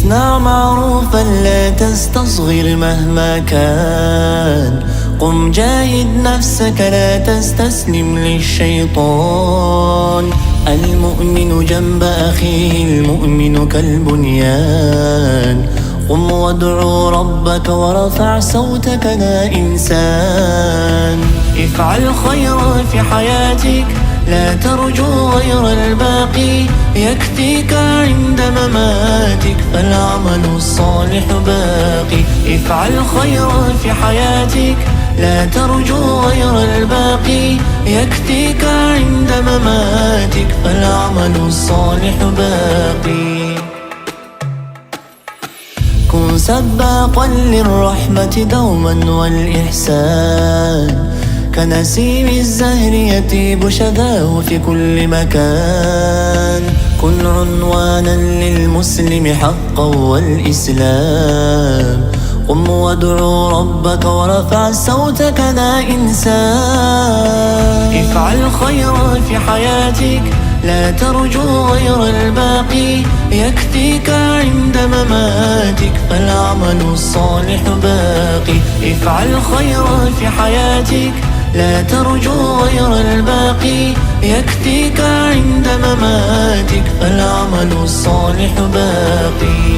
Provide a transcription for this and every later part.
اصنع معروفا لا تستصغر مهما كان، قم جاهد نفسك لا تستسلم للشيطان. المؤمن جنب أخيه المؤمن كالبنيان، قم وادعو ربك ورفع صوتك يا إنسان. افعل خيرا في حياتك لا ترجو غير الباقي، يكفيك عند مماتك فالعمل الصالح باقي. افعل خيرا في حياتك لا ترجو غير الباقي، يكفيك عند مماتك فالعمل الصالح باقي. كن سباقا للرحمة دوما والإحسان، كنسيم الزهر يطيب شذاه في كل مكان. كن عنوانا للمسلم حقا والإسلام، قم وادعو ربك ورفع صوتك يا إنسان. افعل خيرا في حياتك لا ترجو غير الباقي، يكفيك عند مماتك فالعمل الصالح باقي. افعل خيرا في حياتك لا ترجو غير الباقي، يكفيك عند مماتك فالعمل الصالح باقي.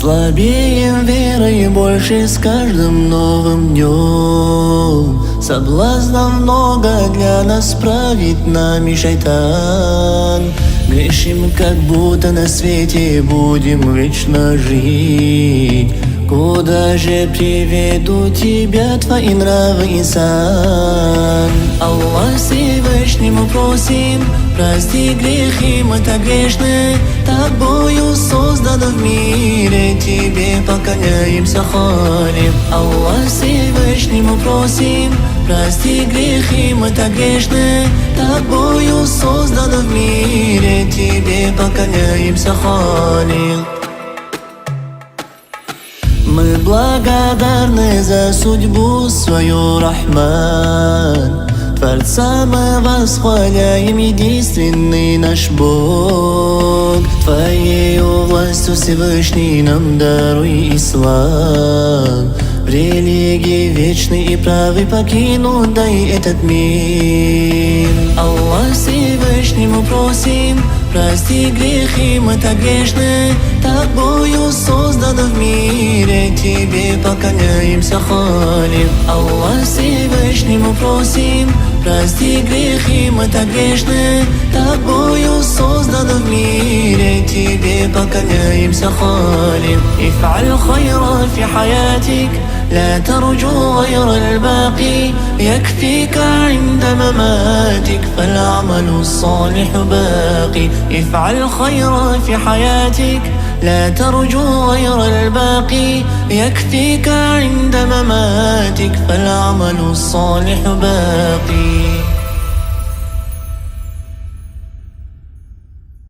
Слабеем верой больше с каждым новым днем, соблазнов много для нас правит нами шайтан. Грешим, как будто на свете будем вечно жить. Куда же приведут тебя твои нравы, инсан? Аллах Всевышнему просим, прости грехи, мы так грешны, тобою созданы в мире, тебе поклоняемся, хвалим. Аллах Всевышнему просим, прости грехи, мы так грешны, тобою созданы в мире, тебе поклоняемся, хвалим. Мы благодарны за судьбу свою, Рахман. Творца мы восхваляем, единственный наш Бог. Твоею властью Всевышний нам даруй ислам. В религии вечный и правый покинут дай этот мир. Аллах Всевышнему просим, прости грехи, мы так грешны, тобою созданы в мире, тебе поклоняемся, хвалим. Аллах Всевышнему просим, прости грехи, мы так грешны, тобою созданы в мире, тебе поклоняемся, хвалим. افعل خيرا في حياتك لا ترجو غير الباقي، يكفيك عند مماتك فالعمل الصالح باقي. افعل خيرا في حياتك لا ترجو غير الباقي، يكفيك عند مماتك فالعمل الصالح باقي.